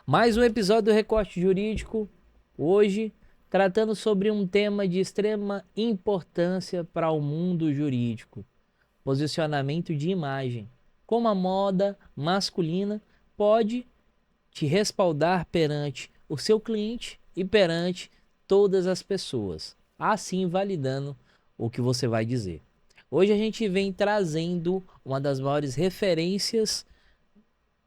Mais um episódio do Recorte Jurídico, hoje tratando sobre um tema de extrema importância para o mundo jurídico: posicionamento de imagem. Como a moda masculina pode te respaldar perante o seu cliente e perante todas as pessoas, assim validando o que você vai dizer. Hoje a gente vem trazendo uma das maiores referências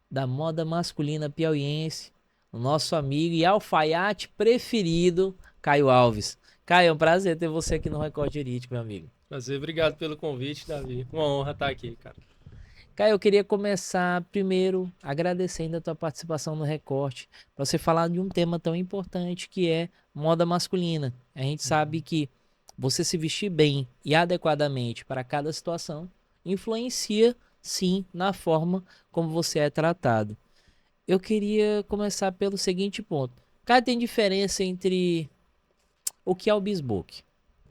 da moda masculina piauiense, o nosso amigo e alfaiate preferido, Caio Alves. Caio, é um prazer ter você aqui no Recorte Jurídico, meu amigo. Prazer, obrigado pelo convite, Davi. Uma honra estar aqui, cara. Caio, eu queria começar primeiro agradecendo a tua participação no Recorte, para você falar de um tema tão importante que é moda masculina. A gente sabe que você se vestir bem e adequadamente para cada situação influencia, sim, na forma como você é tratado. Eu queria começar pelo seguinte ponto. Cara, tem diferença entre o que é o bespoke?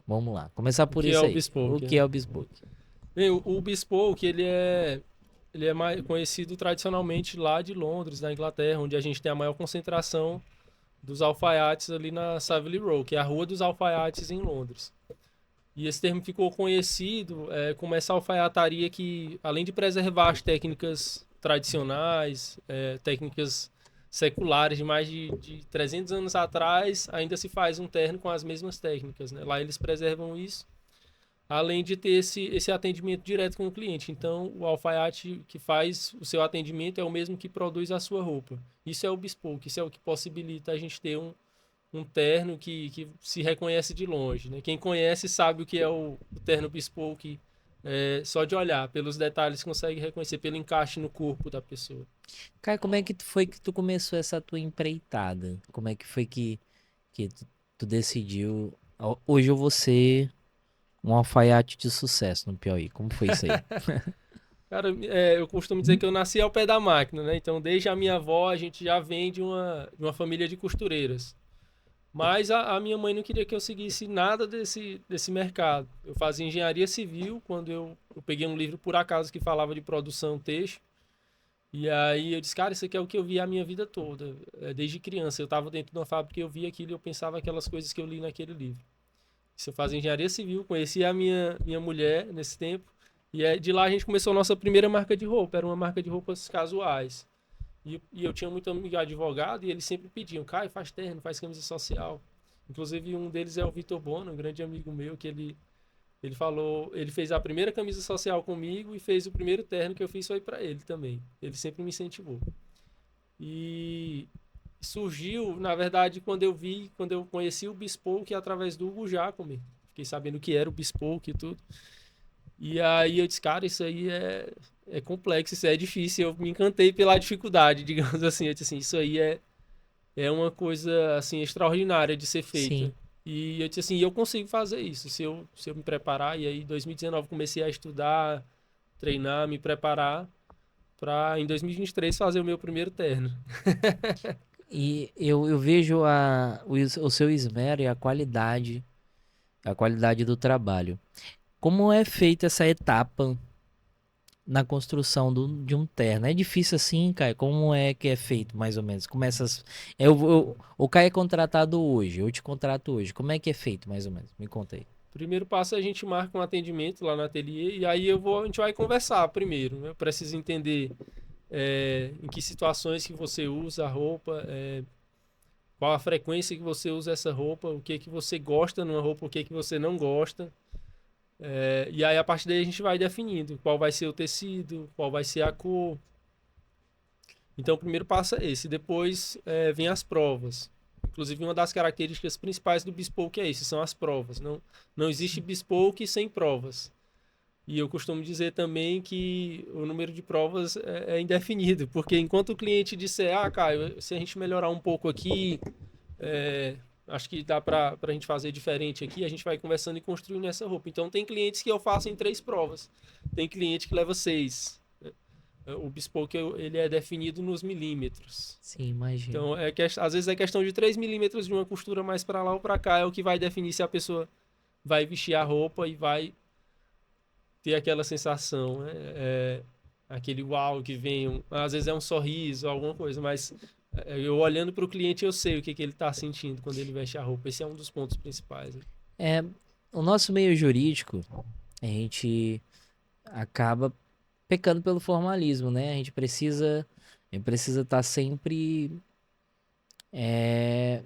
Vamos lá, começar O por que é isso o aí. O bespoke, que é né? o bespoke? Bem, o bespoke, ele é mais conhecido tradicionalmente lá de Londres, na Inglaterra, onde a gente tem a maior concentração dos alfaiates ali na Savile Row, que é a Rua dos Alfaiates em Londres. E esse termo ficou conhecido como essa alfaiataria que, além de preservar as técnicas tradicionais, técnicas seculares de mais de 300 anos atrás, ainda se faz um terno com as mesmas técnicas, né? Lá eles preservam isso, além de ter esse atendimento direto com o cliente. Então, o alfaiate que faz o seu atendimento é o mesmo que produz a sua roupa. Isso é o bespoke, isso é o que possibilita a gente ter um terno que se reconhece de longe, né? Quem conhece sabe o que é o terno bespoke, só de olhar, pelos detalhes consegue reconhecer, pelo encaixe no corpo da pessoa. Cara, como é que foi que tu começou essa tua empreitada? Como é que foi que tu decidiu? Hoje eu vou ser um alfaiate de sucesso no Piauí. Como foi isso aí? Cara, eu costumo dizer que eu nasci ao pé da máquina, né? Então, desde a minha avó, a gente já vem de uma família de costureiras. Mas a minha mãe não queria que eu seguisse nada desse mercado. Eu fazia engenharia civil quando eu peguei um livro por acaso que falava de produção têxtil. E aí eu disse, cara, isso aqui é o que eu vi a minha vida toda, desde criança. Eu estava dentro de uma fábrica e eu via aquilo e eu pensava aquelas coisas que eu li naquele livro. Isso eu fazia engenharia civil, conheci a minha mulher nesse tempo. E de lá a gente começou a nossa primeira marca de roupa. Era uma marca de roupas casuais. E eu tinha muito amigo advogado e eles sempre pediam, Caio, faz terno, faz camisa social. Inclusive um deles é o Vitor Bono, um grande amigo meu, que ele falou, ele fez a primeira camisa social comigo e fez o primeiro terno que eu fiz foi para ele também. Ele sempre me incentivou. E surgiu, na verdade, quando eu conheci o Bespoke através do Hugo Jacome. Fiquei sabendo o que era o Bespoke e tudo. E aí eu disse, cara, isso aí é complexo, isso é difícil. Eu me encantei pela dificuldade, digamos assim. Eu disse assim, isso aí é uma coisa assim extraordinária de ser feita. Sim. E eu disse assim, eu consigo fazer isso se eu me preparar. E aí, em 2019, comecei a estudar, treinar, me preparar para em 2023 fazer o meu primeiro terno. E eu vejo o seu esmero e a qualidade do trabalho. Como é feita essa etapa na construção de um terno? É difícil assim, Caio? Como é que é feito, mais ou menos? O Caio é contratado hoje, eu te contrato hoje. Como é que é feito, mais ou menos? Me conta aí. Primeiro passo é a gente marca um atendimento lá no ateliê e aí a gente vai conversar primeiro, né? Eu preciso entender em que situações que você usa a roupa, qual a frequência que você usa essa roupa, o que que você gosta numa roupa, o que que você não gosta. E aí a partir daí a gente vai definindo qual vai ser o tecido, qual vai ser a cor. Então o primeiro passo é esse. Depois vem as provas. Inclusive uma das características principais do bespoke é isso, são as provas. Não existe bespoke sem provas. E eu costumo dizer também que o número de provas é indefinido, porque enquanto o cliente disser, Caio, se a gente melhorar um pouco aqui, é, acho que dá para a gente fazer diferente aqui, a gente vai conversando e construindo essa roupa. Então tem clientes que eu faço em 3 provas, tem cliente que leva 6. O bespoke ele é definido nos milímetros. Sim, imagino. Então às vezes é questão de 3 milímetros de uma costura mais para lá ou para cá, é o que vai definir se a pessoa vai vestir a roupa e vai ter aquela sensação, né? Aquele uau que vem, às vezes é um sorriso, alguma coisa, mas Eu olhando para o cliente, eu sei o que ele está sentindo quando ele veste a roupa. Esse é um dos pontos principais, né? O nosso meio jurídico, a gente acaba pecando pelo formalismo, né? A gente precisa estar sempre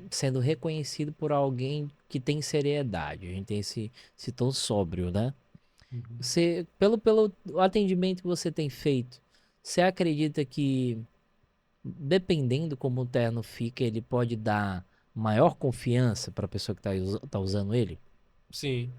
sendo reconhecido por alguém que tem seriedade. A gente tem esse tom sóbrio, né? Uhum. Você, pelo atendimento que você tem feito, você acredita que, dependendo como o terno fica, ele pode dar maior confiança para a pessoa que tá usando ele? Sim.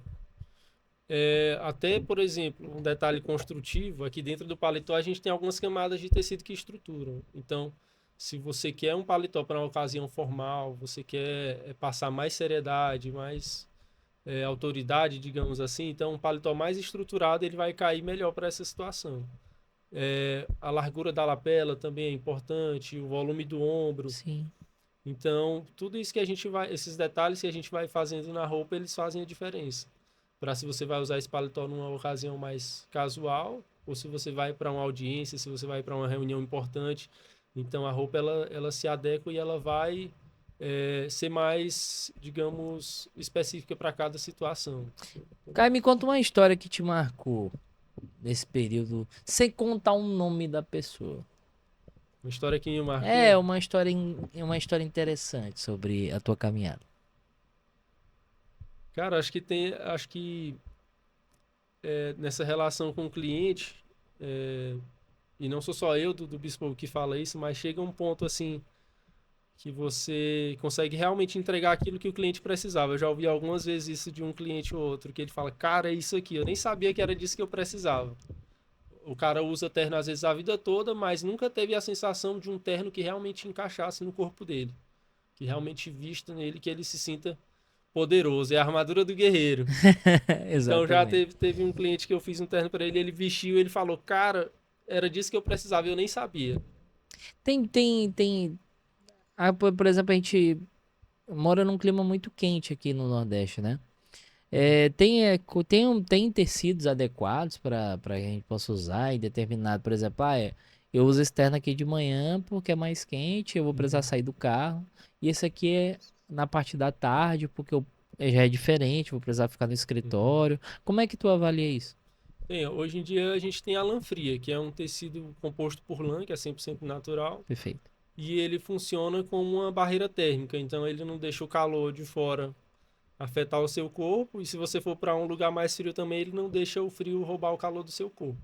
Até, por exemplo, um detalhe construtivo, aqui dentro do paletó a gente tem algumas camadas de tecido que estruturam. Então, se você quer um paletó para uma ocasião formal, você quer passar mais seriedade, mais autoridade, digamos assim, então um paletó mais estruturado ele vai cair melhor para essa situação. A largura da lapela também é importante, o volume do ombro. Sim. Então, tudo isso que a gente vai, esses detalhes que a gente vai fazendo na roupa, eles fazem a diferença. Para se você vai usar esse paletó numa ocasião mais casual, ou se você vai para uma audiência, se você vai para uma reunião importante. Então, a roupa ela se adequa e ela vai ser mais, digamos, específica para cada situação. Caio, me conta uma história que te marcou nesse período, sem contar o nome da pessoa. Uma história que me É marcou. uma história interessante sobre a tua caminhada. Cara, acho que nessa relação com o cliente, e não sou só eu do Bispo que fala isso, mas chega um ponto assim que você consegue realmente entregar aquilo que o cliente precisava. Eu já ouvi algumas vezes isso de um cliente ou outro, que ele fala, cara, é isso aqui, eu nem sabia que era disso que eu precisava. O cara usa terno às vezes a vida toda, mas nunca teve a sensação de um terno que realmente encaixasse no corpo dele, que realmente vista nele, que ele se sinta poderoso. É a armadura do guerreiro. Então já Exatamente. teve um cliente que eu fiz um terno para ele, ele vestiu, ele falou, cara, era disso que eu precisava, eu nem sabia. Tem. Por exemplo, a gente mora num clima muito quente aqui no Nordeste, né? Tem tecidos adequados para a gente possa usar em determinado, por exemplo, eu uso esse terno aqui de manhã porque é mais quente, eu vou precisar Uhum. sair do carro. E esse aqui é na parte da tarde, porque já é diferente, vou precisar ficar no Uhum. escritório. Como é que tu avalia isso? Hoje em dia a gente tem a lã fria, que é um tecido composto por lã, que é 100% natural, Perfeito. e ele funciona como uma barreira térmica, então ele não deixa o calor de fora afetar o seu corpo, e se você for para um lugar mais frio também, ele não deixa o frio roubar o calor do seu corpo.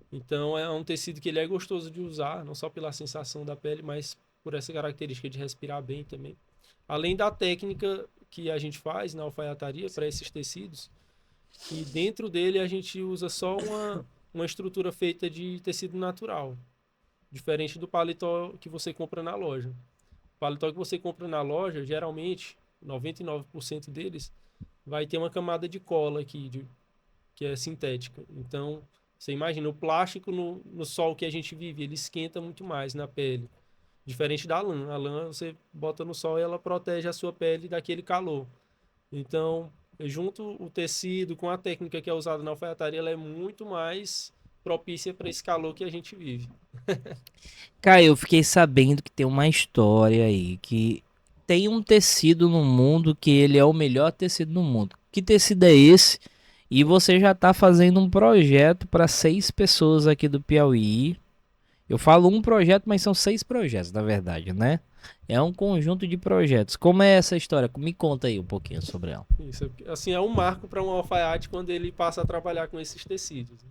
Então é um tecido que ele é gostoso de usar, não só pela sensação da pele, mas por essa característica de respirar bem também. Além da técnica que a gente faz na alfaiataria para esses tecidos, que dentro dele a gente usa só uma estrutura feita de tecido natural, diferente do paletó que você compra na loja. O paletó que você compra na loja, geralmente, 99% deles, vai ter uma camada de cola aqui, que é sintética. Então, você imagina, o plástico no sol que a gente vive, ele esquenta muito mais na pele. Diferente da lã. A lã você bota no sol e ela protege a sua pele daquele calor. Então, junto o tecido com a técnica que é usada na alfaiataria, ela é muito mais propícia para esse calor que a gente vive. Cara, eu fiquei sabendo que tem uma história aí, que tem um tecido no mundo que ele é o melhor tecido no mundo. Que tecido é esse? E você já tá fazendo um projeto para 6 pessoas aqui do Piauí. Eu falo um projeto, mas são 6 projetos, na verdade, né? É um conjunto de projetos. Como é essa história? Me conta aí um pouquinho sobre ela. Isso, assim, é um marco para um alfaiate quando ele passa a trabalhar com esses tecidos. Né?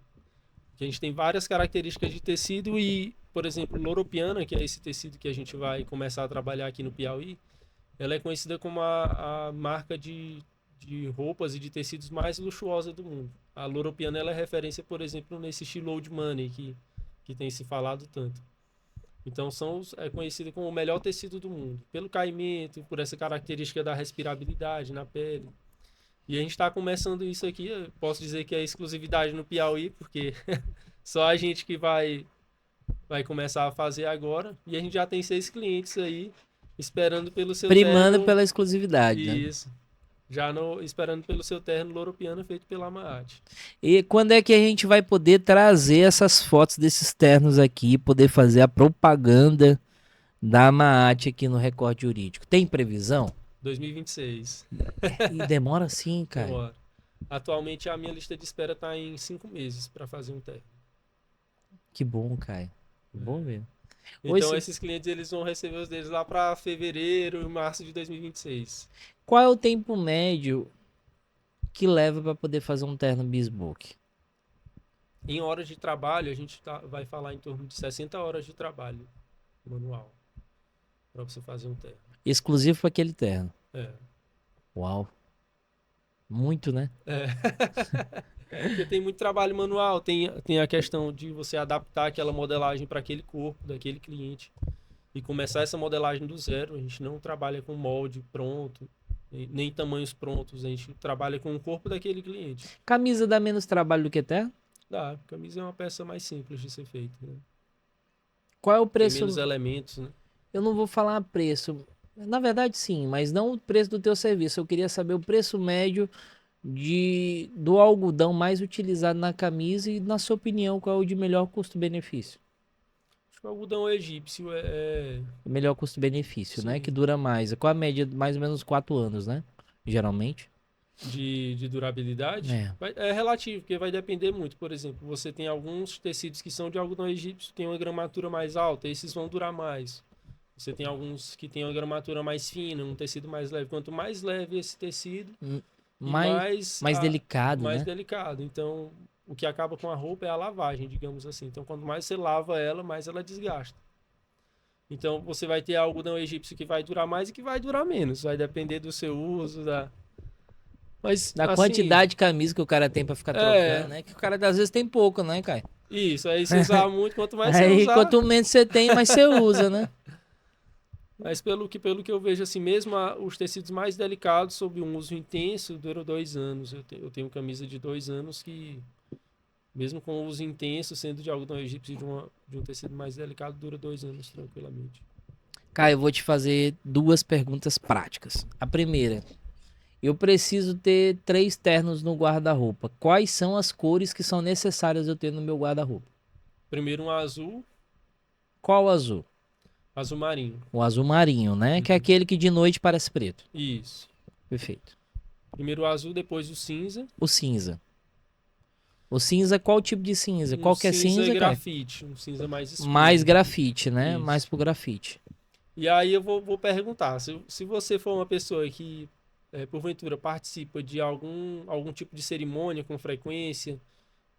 A gente tem várias características de tecido e, por exemplo, Loropiana, que é esse tecido que a gente vai começar a trabalhar aqui no Piauí, ela é conhecida como a marca de roupas e de tecidos mais luxuosa do mundo. A Loropiana ela é referência, por exemplo, nesse estilo old money que tem se falado tanto. Então é conhecido como o melhor tecido do mundo, pelo caimento, por essa característica da respirabilidade na pele. E a gente está começando isso aqui, eu posso dizer que é exclusividade no Piauí, porque só a gente que vai começar a fazer agora. E a gente já tem 6 clientes aí esperando pelo seu Primando terno. pela exclusividade, né? Isso. Já esperando pelo seu terno Loropiana feito pela Maat. E quando é que a gente vai poder trazer essas fotos desses ternos aqui, poder fazer a propaganda da Maat aqui no Record Jurídico. Tem previsão? 2026. E demora sim, cara. Demora. Atualmente a minha lista de espera está em 5 meses para fazer um término. Que bom, Caio. Bom mesmo. Então Oi, esses clientes eles vão receber os deles lá para fevereiro e março de 2026. qual é o tempo médio que leva para poder fazer um terno bespoke? Em horas de trabalho, a gente vai falar em torno de 60 horas de trabalho manual para você fazer um terno. Exclusivo para aquele terno. É. Uau. Muito, né? É. Porque tem muito trabalho manual, tem a questão de você adaptar aquela modelagem para aquele corpo daquele cliente e começar essa modelagem do zero. A gente não trabalha com molde pronto, nem tamanhos prontos, a gente trabalha com o corpo daquele cliente. Camisa dá menos trabalho do que terno? Dá, camisa é uma peça mais simples de ser feita, né? Qual é o Tem preço? menos elementos, né? Eu não vou falar preço. Na verdade, sim, mas não o preço do teu serviço. Eu queria saber o preço médio do algodão mais utilizado na camisa e, na sua opinião, qual é o de melhor custo-benefício? Acho que o algodão egípcio O melhor custo-benefício, né? sim, Que dura mais. Qual a média? Mais ou menos 4 anos, né? Geralmente. de durabilidade. É. É relativo, porque vai depender muito. Por exemplo, você tem alguns tecidos que são de algodão egípcio, tem uma gramatura mais alta, esses vão durar mais. Você tem alguns que tem uma gramatura mais fina, um tecido mais leve. Quanto mais leve esse tecido, Mais delicado, mais né? delicado. Então, o que acaba com a roupa é a lavagem, digamos assim. Então, quanto mais você lava ela, mais ela desgasta. Então, você vai ter algodão egípcio que vai durar mais e que vai durar menos. Vai depender do seu uso, Mas, Da assim, quantidade de camisa que o cara tem pra ficar trocando, né? Que o cara às vezes tem pouco, né, Caio? isso. Aí você usar muito, quanto mais você Aí usar... quanto menos você tem, mais você usa, né? Mas pelo que eu vejo, assim, mesmo os tecidos mais delicados, sob um uso intenso, duram 2 anos. Eu tenho camisa de 2 anos que, mesmo com o uso intenso, sendo de algodão egípcio de um tecido mais delicado, dura 2 anos tranquilamente. Caio, eu vou te fazer 2 perguntas práticas. A primeira, eu preciso ter 3 ternos no guarda-roupa. Quais são as cores que são necessárias eu ter no meu guarda-roupa? Primeiro um azul, Qual azul? azul marinho. O azul marinho, né? Que é aquele que de noite parece preto. Isso. Perfeito. Primeiro o azul, depois o cinza. O cinza. O cinza, qual tipo de cinza? Qual que é cinza, Caio? grafite, um cinza mais escuro. Mais grafite, né? Isso. Mais pro grafite. E aí eu vou perguntar, se você for uma pessoa que, porventura, participa de algum tipo de cerimônia com frequência,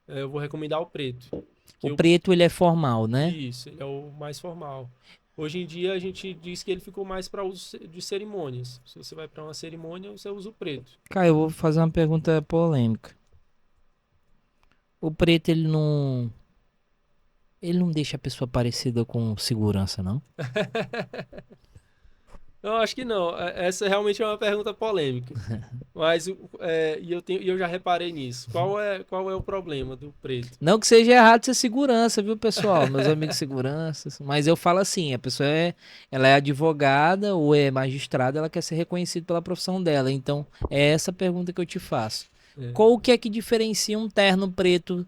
eu vou recomendar o preto. O preto, ele é formal, né? Isso, ele é o mais formal. Hoje em dia a gente diz que ele ficou mais para uso de cerimônias. Se você vai para uma cerimônia, você usa o preto. Caio, eu vou fazer uma pergunta polêmica. O preto, ele não deixa a pessoa parecida com segurança, não? Não, acho que não. Essa realmente é uma pergunta polêmica. Mas eu já reparei nisso. Qual é o problema do preto? Não que seja errado ser segurança, viu, pessoal? Meus amigos seguranças. Mas eu falo assim, a pessoa ela é advogada ou é magistrada, ela quer ser reconhecida pela profissão dela. Então, é essa a pergunta que eu te faço. Qual que é que diferencia um terno preto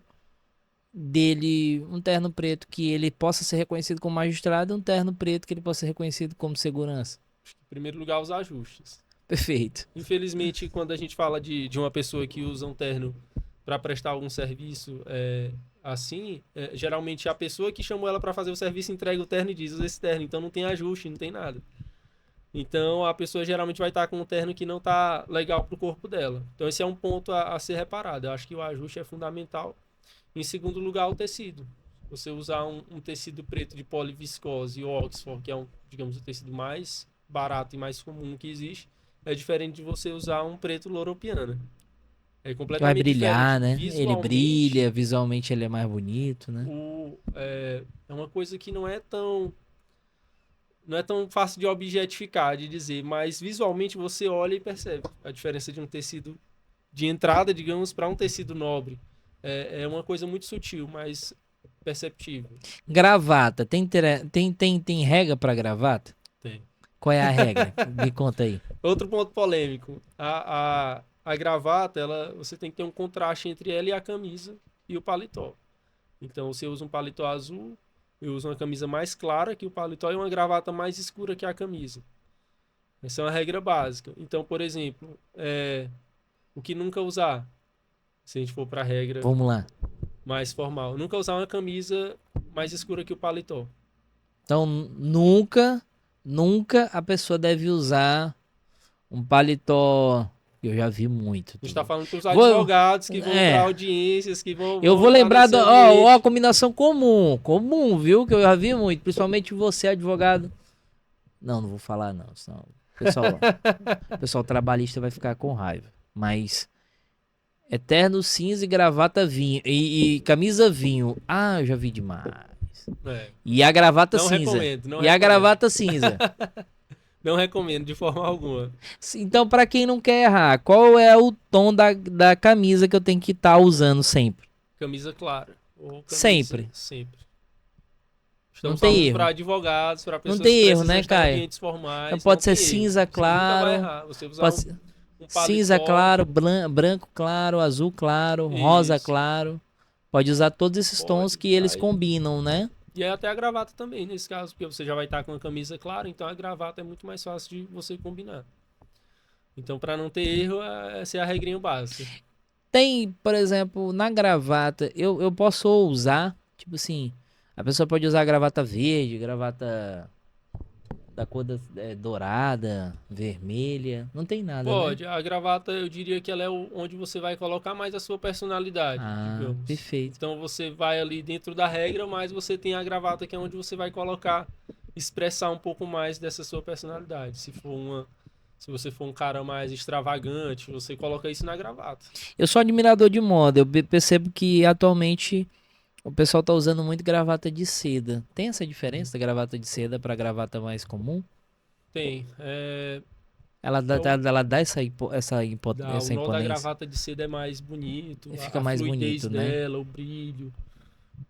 dele, um terno preto que ele possa ser reconhecido como magistrado e um terno preto que ele possa ser reconhecido como segurança? Em primeiro lugar, os ajustes. Perfeito. Infelizmente, quando a gente fala de uma pessoa que usa um terno para prestar algum serviço assim, geralmente a pessoa que chamou ela para fazer o serviço entrega o terno e diz: usa esse terno, então não tem ajuste, não tem nada. Então a pessoa geralmente vai estar com um terno que não está legal para o corpo dela. Então esse é um ponto a ser reparado. Eu acho que o ajuste é fundamental. Em segundo lugar, o tecido. Você usar um tecido preto de poliviscose e Oxford, que é digamos, o tecido mais barato e mais comum que existe, é diferente de você usar um preto loropiana. É completamente vai brilhar, diferente. né? Ele brilha, visualmente ele é mais bonito, né? É uma coisa que não é tão fácil de objetificar, de dizer, mas visualmente você olha e percebe a diferença de um tecido de entrada, digamos, para um tecido nobre. É uma coisa muito sutil, mas perceptível. Gravata, tem regra para gravata? Tem. Qual é a regra? Me conta aí. Outro ponto polêmico. A gravata, você tem que ter um contraste entre ela e a camisa e o paletó. Então, você usa um paletó azul, eu uso uma camisa mais clara que o paletó e uma gravata mais escura que a camisa. Essa é uma regra básica. Então, por exemplo, o que nunca usar, se a gente for para a regra Vamos lá. mais formal, nunca usar uma camisa mais escura que o paletó. Então, nunca a pessoa deve usar um paletó. Eu já vi muito. A gente está falando para os Vou- advogados que vão é. para audiências, que vão. Eu vão vou estar lembrar nesse ambiente. ó, a combinação comum, viu? Que eu já vi muito, principalmente você, advogado. Não vou falar não, senão o pessoal trabalhista vai ficar com raiva. Mas eterno cinza e gravata vinho e camisa vinho. Ah, eu já vi demais. É. E a gravata Não cinza. recomendo, não E a recomendo. gravata cinza. Não recomendo de forma alguma. Então, pra quem não quer errar, qual é o tom da camisa que eu tenho que estar usando sempre? Camisa clara. Ou camisa, Sempre. Sempre. Não Estamos tem falando erro. para advogados, para pessoas tem que erro, precisam né, estar em Caio? ambientes formais. Então pode não ser tem cinza erro. Você nunca vai claro, errar. Você usar pode ser um paletó, cinza claro, branco claro, azul claro, rosa Isso. claro. Pode usar todos esses tons Pode. que eles Aí- combinam, né? E aí até a gravata também, nesse caso, porque você já vai estar com a camisa clara, então a gravata é muito mais fácil de você combinar. Então, para não ter erro, essa é a regrinha básica. Tem, por exemplo, na gravata, eu posso usar, tipo assim, a pessoa pode usar gravata verde, gravata da cor dourada, vermelha, não tem nada, né? Pode, a gravata eu diria que ela é onde você vai colocar mais a sua personalidade, Ah, digamos. perfeito. Então você vai ali dentro da regra, mas você tem a gravata que é onde você vai colocar, expressar um pouco mais dessa sua personalidade. Se você for um cara mais extravagante, você coloca isso na gravata. Eu sou admirador de moda, eu percebo que atualmente o pessoal tá usando muito gravata de seda. Tem essa diferença da gravata de seda pra gravata mais comum? Tem. Ela dá, É o- ela dá essa O nó da imponência. gravata de seda é mais bonito, E fica a mais fluidez bonito, né? dela, o brilho.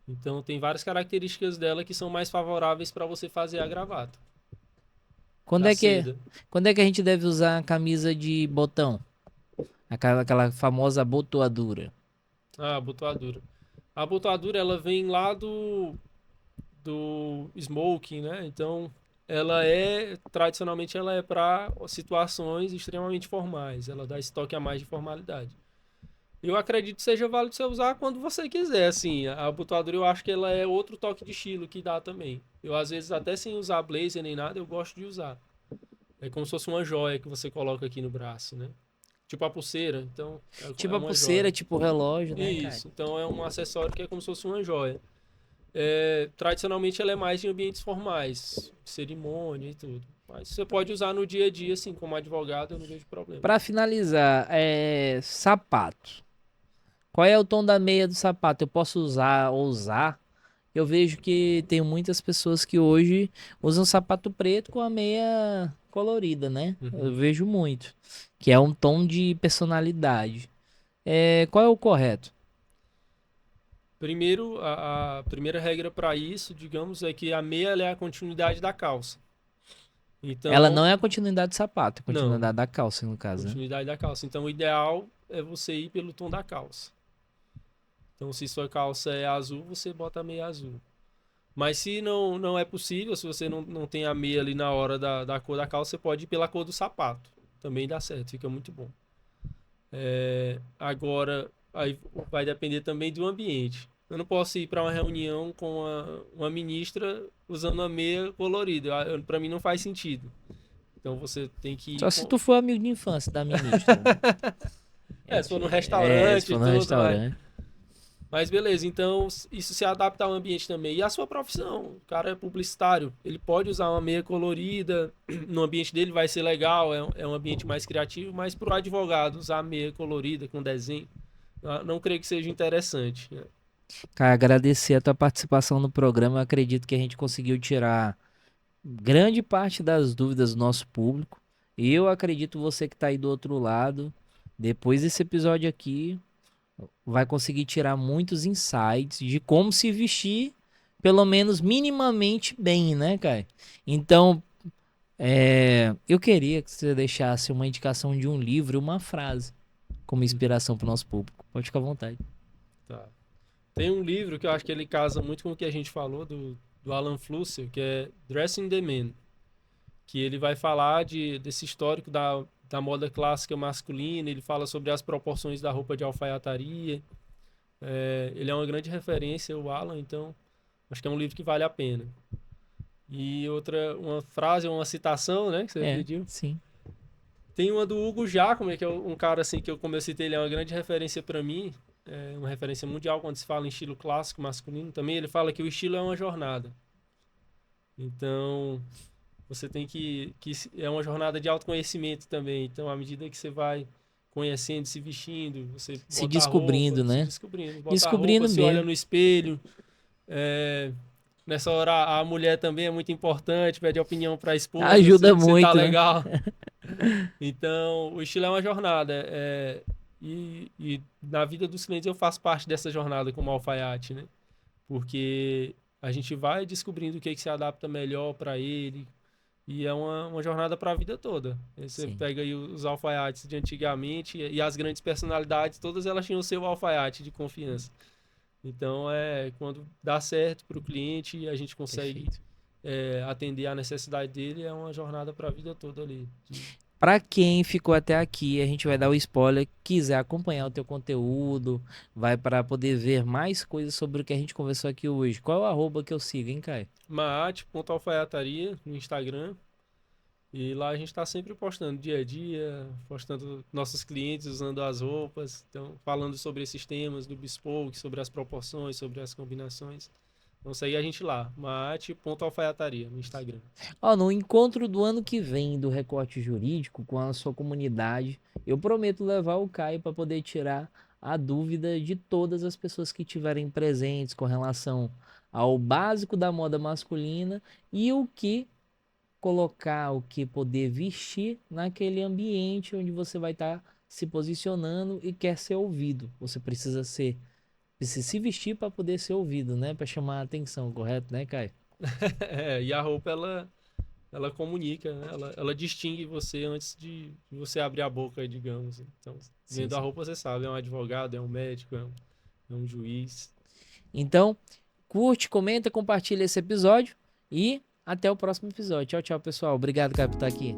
Então tem várias características dela que são mais favoráveis para você fazer a gravata. Quando da é que, seda. quando é que a gente deve usar a camisa de botão? Aquela famosa abotoadura. Ah, a abotoadura. A abotoadura, ela vem lá do smoking, né? Então, tradicionalmente, ela é para situações extremamente formais. Ela dá esse toque a mais de formalidade. Eu acredito que seja válido você usar quando você quiser, assim. A abotoadura, eu acho que ela é outro toque de estilo que dá também. Eu, às vezes, até sem usar blazer nem nada, eu gosto de usar. É como se fosse uma joia que você coloca aqui no braço, né? Tipo a pulseira, então Tipo é a uma pulseira, joia. tipo o relógio, né, cara? Isso, então é um acessório que é como se fosse uma joia. Tradicionalmente ela é mais em ambientes formais, cerimônia e tudo. Mas você pode usar no dia a dia, assim, como advogado, eu não vejo problema. Pra finalizar, sapato. Qual é o tom da meia do sapato? Eu posso usar? Eu vejo que tem muitas pessoas que hoje usam sapato preto com a meia colorida, né? Uhum. Eu vejo muito. Que é um tom de personalidade. Qual é o correto? Primeiro, a primeira regra para isso, digamos, é que a meia ela é a continuidade da calça. Então, Ela não é a continuidade do sapato, é a Não. continuidade da calça, no caso, né? continuidade da calça. Então, o ideal é você ir pelo tom da calça. Então, se sua calça é azul, você bota a meia azul. Mas se não é possível, se você não tem a meia ali na hora da cor da calça, você pode ir pela cor do sapato. Também dá certo, fica muito bom. Agora, aí vai depender também do ambiente. Eu não posso ir para uma reunião com uma ministra usando uma meia colorida. Para mim não faz sentido. Então você tem que ir Só se tu for amigo de infância da ministra. se for no restaurante se for e no tudo, restaurante. Mas beleza, então isso se adapta ao ambiente também. E a sua profissão, o cara é publicitário, ele pode usar uma meia colorida, no ambiente dele vai ser legal, é um ambiente mais criativo, mas para o advogado usar meia colorida com desenho, eu não creio que seja interessante, né? Cara, agradecer a tua participação no programa. Eu acredito que a gente conseguiu tirar grande parte das dúvidas do nosso público. Eu acredito você que tá aí do outro lado, depois desse episódio aqui, vai conseguir tirar muitos insights de como se vestir, pelo menos minimamente bem, né, cara? Então, eu queria que você deixasse uma indicação de um livro, uma frase, como inspiração para o nosso público. Pode ficar à vontade. Tá. Tem um livro que eu acho que ele casa muito com o que a gente falou do Alan Flusser, que é Dressing the Man, que ele vai falar desse histórico da moda clássica masculina, ele fala sobre as proporções da roupa de alfaiataria. Ele é uma grande referência, o Alan, então acho que é um livro que vale a pena. E uma frase, uma citação, né, que você pediu. Sim. Tem uma do Hugo Jacome, que é um cara assim que como eu citei, ele é uma grande referência para mim, uma referência mundial quando se fala em estilo clássico masculino. Também ele fala que o estilo é uma jornada. Então, você tem que é uma jornada de autoconhecimento também. Então, à medida que você vai conhecendo, se vestindo, você Se bota a descobrindo, roupa, né? se descobrindo, bota Descobrindo a roupa, se mesmo. olha no espelho. Nessa hora a mulher também é muito importante, pede opinião para a esposa, Ajuda se muito, tá né? legal. Então, o estilo é uma jornada. E na vida dos clientes eu faço parte dessa jornada como alfaiate, né? Porque a gente vai descobrindo o que se adapta melhor para ele. E é uma jornada para a vida toda. Aí você Sim. pega aí os alfaiates de antigamente e as grandes personalidades, todas elas tinham o seu alfaiate de confiança. Então, quando dá certo para o cliente e a gente consegue atender a necessidade dele, é uma jornada para a vida toda ali. Para quem ficou até aqui, a gente vai dar o spoiler. Quiser acompanhar o teu conteúdo, vai para poder ver mais coisas sobre o que a gente conversou aqui hoje. Qual é o arroba que eu sigo, hein, Caio? Maate.alfaiataria no Instagram. E lá a gente está sempre postando dia a dia, postando nossos clientes usando as roupas, então falando sobre esses temas do bespoke, sobre as proporções, sobre as combinações. Então segue a gente lá, maate.alfaiataria no Instagram. Ó, no encontro do ano que vem do Recorte Jurídico com a sua comunidade, eu prometo levar o Caio para poder tirar a dúvida de todas as pessoas que estiverem presentes com relação ao básico da moda masculina e o que colocar, o que poder vestir naquele ambiente onde você vai estar se posicionando e quer ser ouvido. Você precisa se vestir para poder ser ouvido, né? Para chamar a atenção, correto, né, Caio? E a roupa, ela comunica, né? Ela distingue você antes de você abrir a boca, digamos. Então, vendo a roupa, você sabe, é um advogado, é um médico, é um juiz. Então, curte, comenta, compartilha esse episódio e até o próximo episódio. Tchau, tchau, pessoal. Obrigado, Caio, por estar aqui.